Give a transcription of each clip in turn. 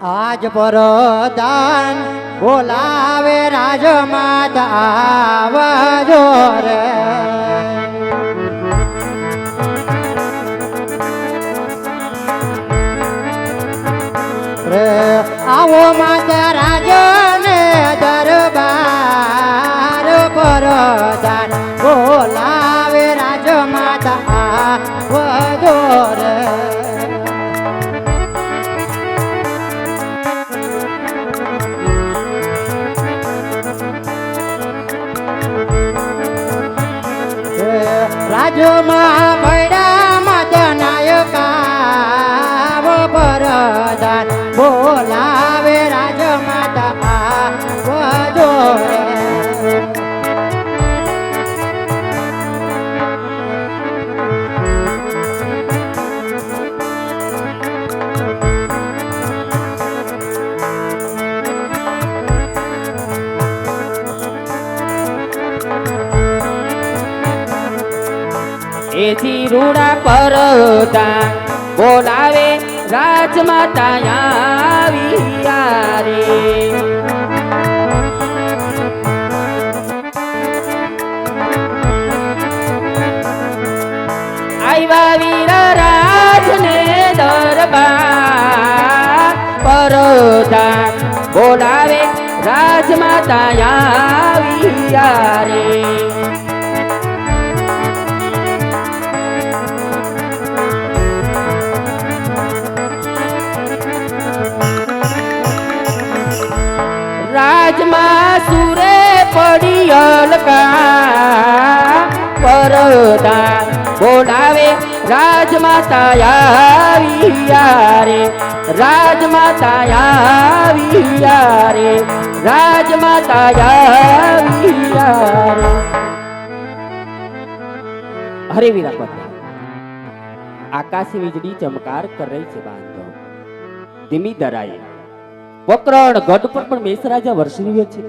આજ પરદાન બોલાવે રાજમાતા આવજો રે રે આવો માતા રાજને દરબાર પરદાન બોલાવે રાજમાતા આવજો રે રાજમાં ભૈડા મદનાયકા પરદાન બોલાવે રાજમાતા આવજો રે એથી રૂડા પરદાન બોલાવે રાજમાતા આવ્યા રે આવ્યા વીર રાજને દરબાર પરદાન બોલાવે રાજમાતા આવ્યા રે રાજમાં સુરે પડિયલ કા પરદાન બોલાવે રાજમાતા આવ્યા રે રાજમાતા આવ્યા રે રાજમાતા આવ્યા રે હરે વીરા પત્ની આકાશી વીજળી ચમકાર કર રહી છે બાંધો ધીમી દરાઈ વક્રણ ગઢ પર પણ મેષરાજા વરસી રહ્યો છે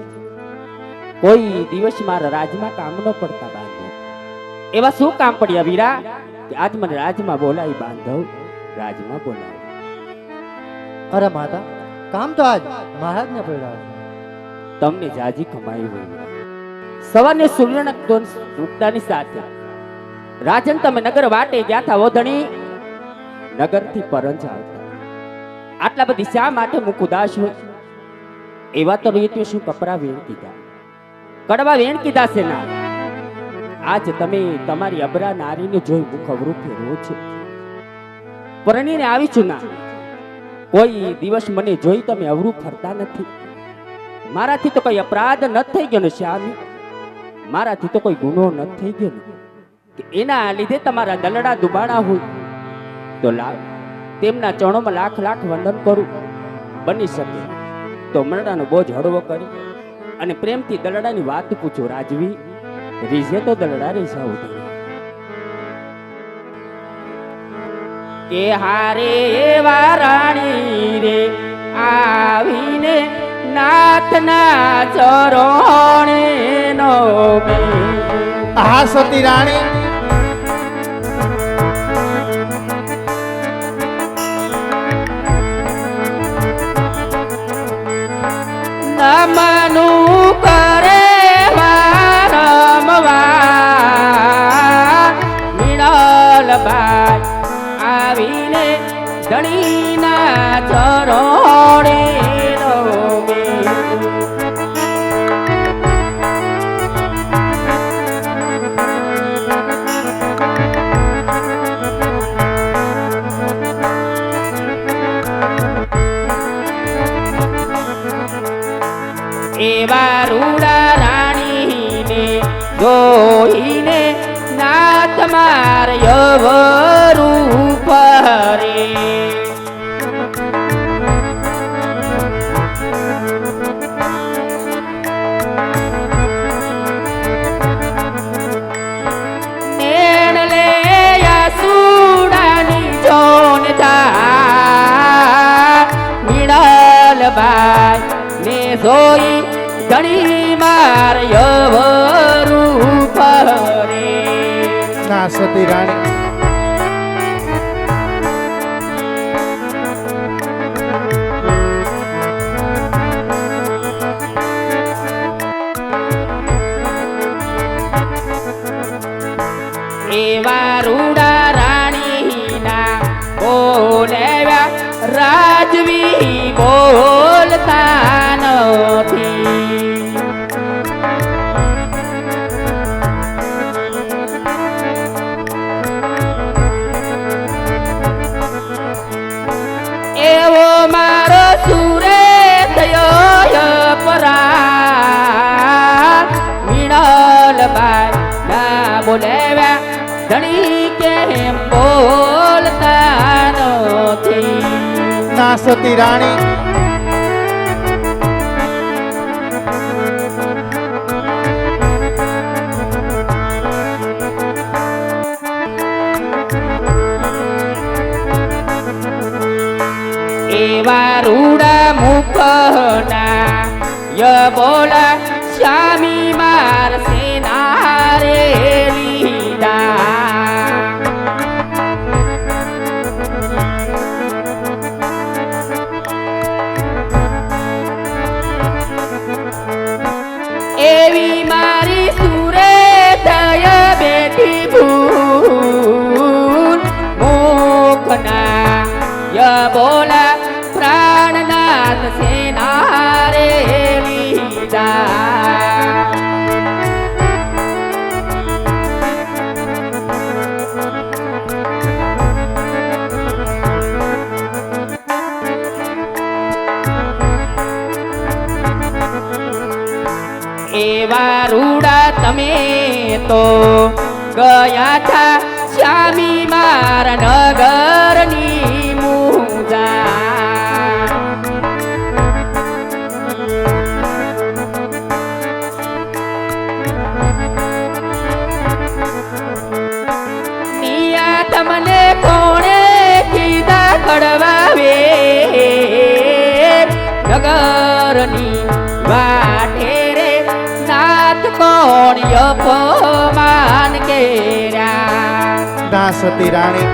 કોઈ દિવસ મારા રાજમાં કામ ન પડતા બાંધવ એવા શું કામ પડ્યા વીરા કે આજ મને રાજમાં બોલાવી બાંધવ રાજમાં બોલાવી અરે માતા કામ તો આજ મહારાજને પડ્યા તમને જાજી કમાઈ હોય સવારને સૂર્યના ઉગતાની સાથે રાજન તમે નગર વાટે ગયા થા ઓધણી નગરથી પરંજ આવતા આટલા બધી શા માટે મુખ ઉદાસ હોય એવા તો રીતિઓ શું કપરા વેણ કીધા કડવા વેણ કીધા છે ના આજ તમે તમારી અબરા નારીને જોઈ મુખ અવરું ફેરવો છો પરણીને આવી છું ના કોઈ દિવસ મને જોઈ તમે અવરું ફરતા નથી મારાથી તો કોઈ અપરાધ ન થઈ ગયો ને શ્યામી મારાથી તો કોઈ ગુનો ન થઈ ગયો ને કે એના લીધે તમારા દલડા દુબાણા હોય તો લાવ તેમના ચરણોમાં લાખ લાખ વંદન કરું બની શકે તો મરડાનો બોજ હળવો કરી અને પ્રેમથી દલડાની વાત પૂછો રાજવી રીઝે તો દલડા રીઝા ઉઠે કે હારે વારાણી રે આવીને નાથના ચરણે નો આ સતી રાણી નમનું કરે વારંવાર મિણલબાઈ આવીને ધણીના ચરણે રમે એવા રૂડા રાણીને જોઈને નાથ માર્ય રૂપ રે નેણ લે સુડાની જોન થા મિળલબાઈ ને જોઈ ધણી માર્ય રૂપ રે ના સતી રાણી રાજવી બોલતા નથી. એવો મારો સુરે થયો પરા મીણલબાઈ ના બોલાવ્યા ધણી કેમ બોલતા નથી. ના સતી રાણી એવા રૂડા મુખના ય બોલા શ્યામી માર સેના રે લીધા. એવી મારી સુરે દય બેઠી ભૂલ મુખના ય બોલા પ્રાણનાથ સેના રે લીધા. એવા રૂડા તમે તો ગયા થા શ્યામી મારા નગરની મુજા. નિયા તમને કોણે કીધા કડવાવે નગરની વાટે રે નાથ કોણ અપમાન કર્યા. ના સતી રાણી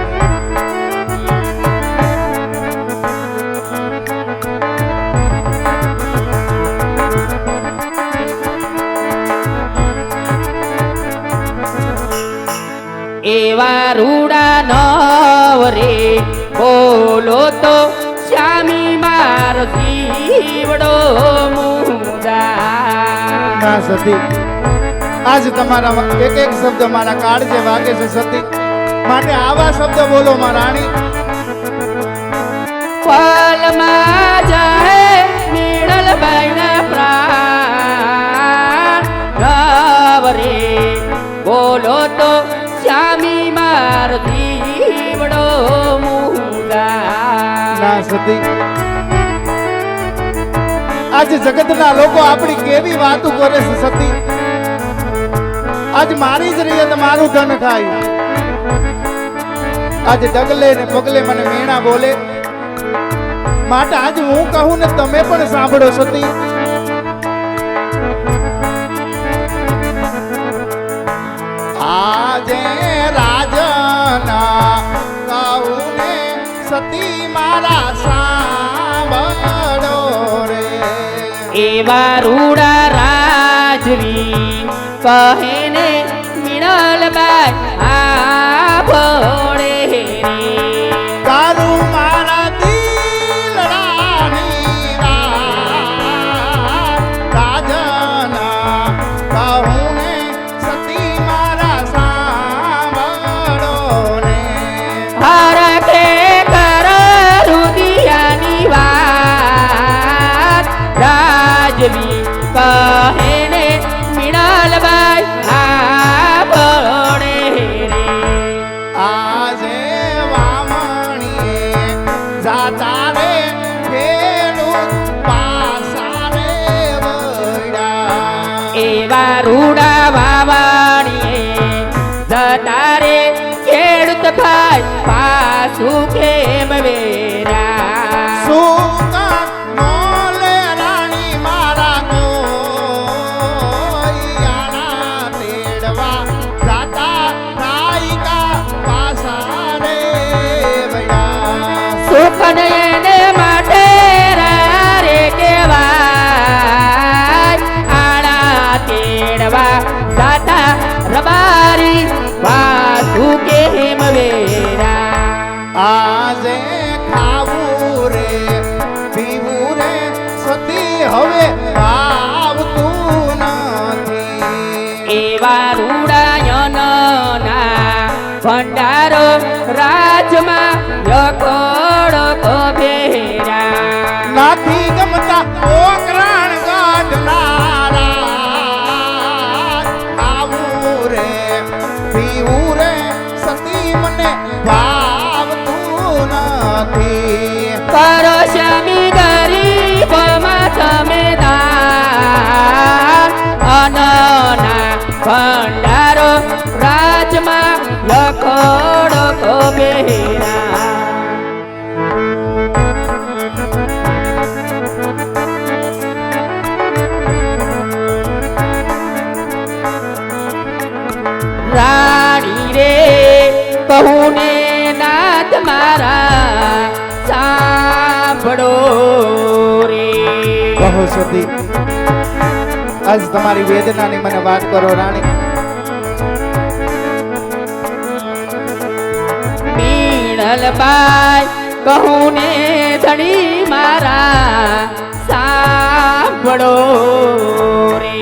એવા રૂડા નવરે બોલો તો શ્યામી મારો જીવડો મુદા. ના સતી આજ તમારા એક એક શબ્દ મારા કાળજે વાગે છે સતી, માટે આવા શબ્દ બોલો માં રાણી. પલમાં જાય મીણલબાઈના પ્રાણ નવરે બોલો તો શ્યામી માર જીવડો મુદા. ના સતી આજ જગતના લોકો આપણી કેવી વાતો કરે છે સતી. આજ મારી જ રીતે મારું ધન ખાય. આજ ડગલે ને પગલે મને મેણા બોલે, માટે આજ હું કહું ને તમે પણ સાંભળો સતી. આજે રાજના કહું ને સતી મારા સાંભળો રે. એવા રૂડા રાજવી કહે ને મીણલબાઈ આ ભોળે રે. તારું મારા દિલડાની રાજના કહું ને સતી મારા સાંભળો ને. હરખે કર રુદિયાની વાત રાજવી કહે ને મીણલબાઈ આ ભોળે રે. આજે વામણીએ જાતા રે ખેડૂત પાસા રે વૈડા. એવા રૂડા વાવાણીએ જતા રે ખેડૂત ભાઈ પાછું કેમ વેરા. સુકા મોલે રાણી મારા કોઈયાના તેડવા જાતા નાયકા પાસા રે વૈડા. સુખન એને માટે રે કેવાય આણા તેડવા જાતા રબારી પાછું કેમ વેરા. આજે ખાવું રે નાથી ગમતા ઓકરાણ ગાઢનારા આવું રે પીવું રે સતી મને ભાવતું નથી પરોશમી ગરીબમાં તમે દાન અનના ભંડારો રાજમાં લખોડો બેરા રાણી રે કહું ને નાથ મારા સાંભળો રે કહો સતી આજ તમારી વેદનાની મને વાત કરો રાણી મીણલબાઈ કહું ને ધણી મારા સાંભળો રે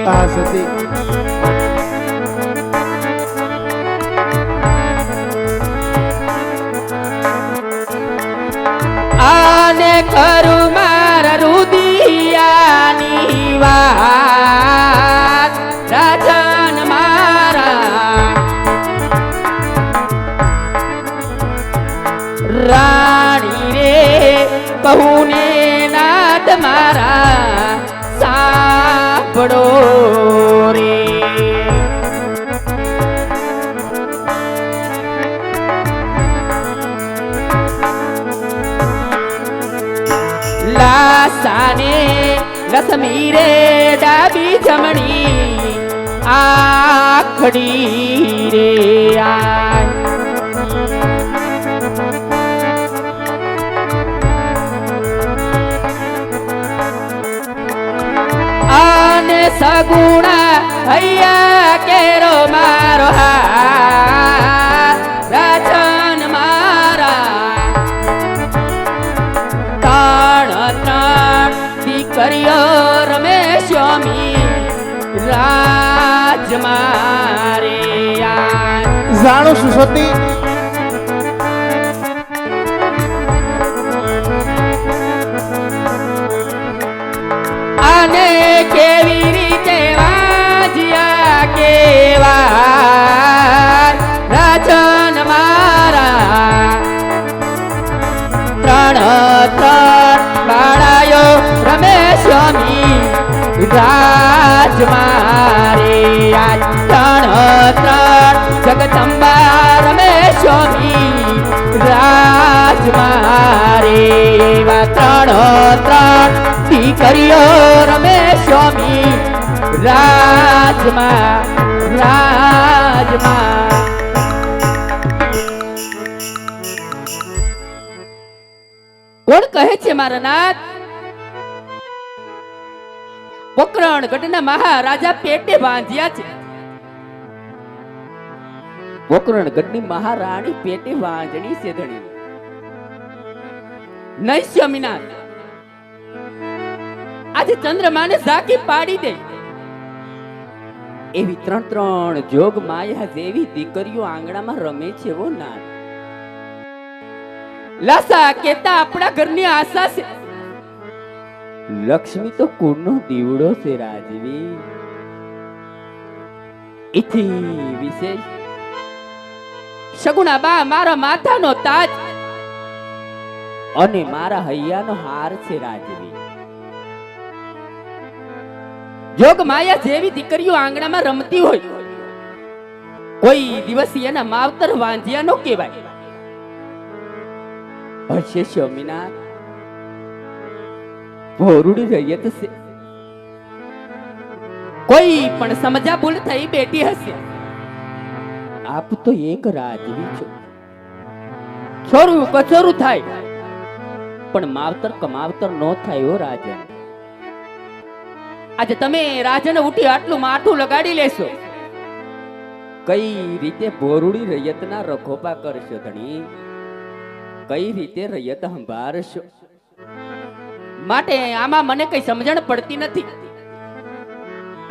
હા સતી આને કરું મારા રુદિયાની વાત રાજન મારા રાણી રે કહું ને નાથ મારા સાંભળો રે લાસાને લસમી રે ડાબી જમણી આખડી રે આય આને સગુણા હૈયા કેરો મારો હા રાજન મારા ત્રણ દીકરીઓ રમેશ સ્વામી રાજ મારે જાણું છું સતી આને કેવી રીતે વાજ્યા કેવા રાજન મારા ત્રણ બાળાયો રમેશ સ્વામી રાજ મારે ત્રણ જગદંબા રમેશ સ્વામી રાજ મારે ત્રણ દીકરીઓ રમેશ સ્વામી રાજમાં કોણ કહે છે મારા નાથ પોકરણ ગઢના મહારાજા પેટે બાંધ્યા છે પોકરણ ગઢની મહારાણી પેટે વાંજણી છે ધણી નહીં સ્વામીનાથ આજે ચંદ્રમાને ઝાંકી પાડી દે એવી ત્રણ જોગ માયા જેવી દીકરીઓ આંગણામાં રમે છે વો નાથ લાસા કેતા આપણા ઘરની આશા છે લક્ષ્મી તો કુળનો દીવડો છે રાજવી ઇથી વિશેષ સગુણા બા મારા માથાનો તાજ અને મારા હૈયાનો હાર છે રાજવી જોગ માયા જેવી દીકરીઓ આંગણામાં રમતી હોય કોઈ દિવસ એના માવતર વાંજ્યા નો કહેવાય હશે સ્વામીનાથ ભોરુડી રૈયત છે કોઈ પણ સમજા ભૂલ થઈ બેઠી હશે આપ તો એક રાજવી છો છોરું કચોરું થાય પણ માવતર કમાવતર નો થાય હો રાજન આજે તમે રાજન ઉઠી આટલું માથું લગાડી લેશો કઈ રીતે ભોરુડી રૈયતના રખોપા કરશો ધણી કઈ રીતે રૈયત સંભાળશો માટે આમાં મને કઈ સમજણ પડતી નથી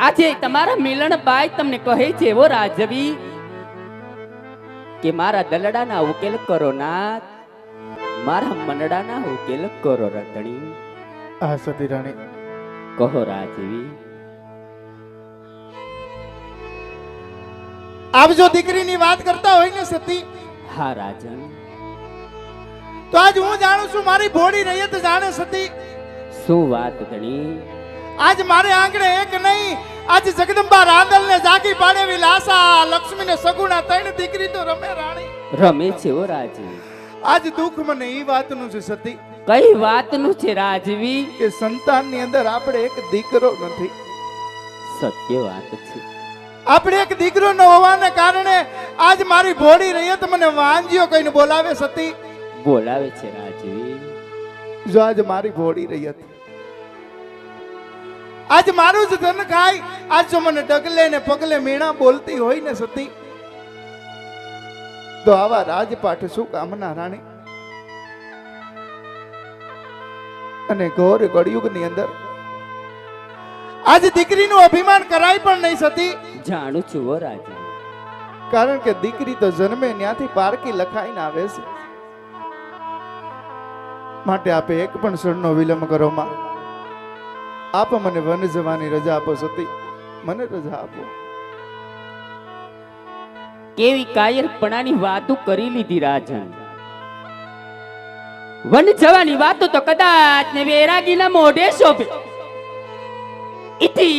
આજે તમારા મિલન બાઈ તમને કહે છે એવો રાજવી કે મારા દલડાના ઉકેલ કરો નાથ મારા મનડાના ઉકેલ કરો રતણી. હા સતી રાણી, કહો રાજવી. આપ જો દીકરીની વાત કરતા હોય ને સતી, હા રાજન. તો આજ હું જાણું છું, મારી ભોળી રૈયત જાણે સતી. શું વાત ધણી? આજ મારે આંગણે એક નહીં, આજ જગદંબા રાંદલ ને જાગી પાડેવી લાસા, લક્ષ્મી ને સગુણા ત્રણ દીકરી તો રમે રાણી. રમે છે ઓ રાજવી. આજ દુઃખ મને એ વાતનું છે સતી, કઈ વાતનું છે રાજવી? કે સંતાનની અંદર આપણે એક દીકરો નથી. સત્ય વાત છે. આપણે એક દીકરો ન હોવાને કારણે આજ મારી ભોળી રૈયત મને વાંજીઓ કહીને બોલાવે સતી. બોલાવે છે રાજવી. જો આજ મારી ભોળી રૈયત આજ મારું જ ધન ખાય, આજ જો મને ડગલે ને પગલે મીણા બોલતી હોય ને સતી, તો આવા રાજપાઠ શું કામના રાણી? અને ઘોર કળિયુગની અંદર આજ દીકરીનું અભિમાન કરાય પણ નહીં સતી. જાણું છું ઓ રાજવી. કારણ કે દીકરી તો જન્મે ત્યાંથી પારકી લખાઈને આવે છે. માટે આપે એક પણ ક્ષણનો વિલંબ કરો માં. આપ મને વન જવાની રજા આપો સતી, મને રજા આપો. કેવી કાયરપણાની વાતો કરી લીધી રાજન. વન જવાની વાતો તો કદાચ ને વૈરાગીના મોઢે શોભે, ઇતિ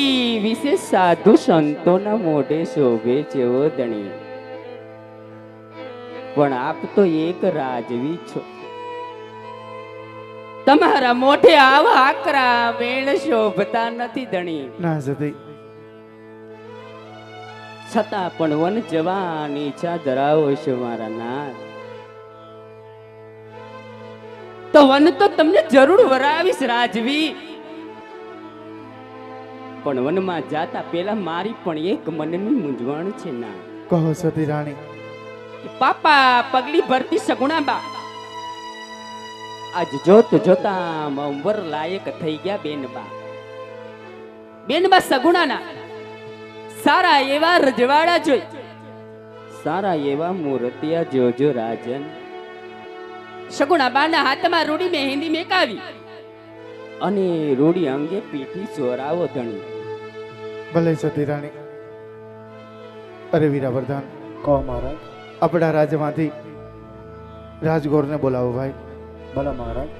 વિશેષ સાધુ સંતોના મોઢે શોભે છે ઓ ધણી. પણ આપ તો એક રાજવી છો. તમારા મોઢે આવા આકરા વેણ શોભતા નથી ધણી. ના સતી, છતાં પણ વન જવાની ઈચ્છા ધરાવો છો મારા નાથ. તો વન તો તમને જરૂર વરાવીશ રાજવી. પણ વનમાં જાતા પહેલા મારી પણ એક મનની મૂંઝવણ છે ના. કહો સતી રાણી. પાપા પગલી ભરતી સગુણાબા આજ જોત જોતા વર લાયક થઈ ગયા બેનબા. બેનબા સગુણાના સારા એવા રજવાડા જોઈ, સારા એવા મૂર્તિયા જોજો રાજન. સગુણાબાના હાથમાં રૂડી મહેંદી મેકાવી અને રૂડી અંગે પીઠી ચોરાવો ધણી. ભલે સતી રાણી. અરે વીરા વરદાન, કહો મહારાજ. આપણા રાજ્યમાંથી રાજગોરને બોલાવો ભાઈ. ભલા મહારાજ.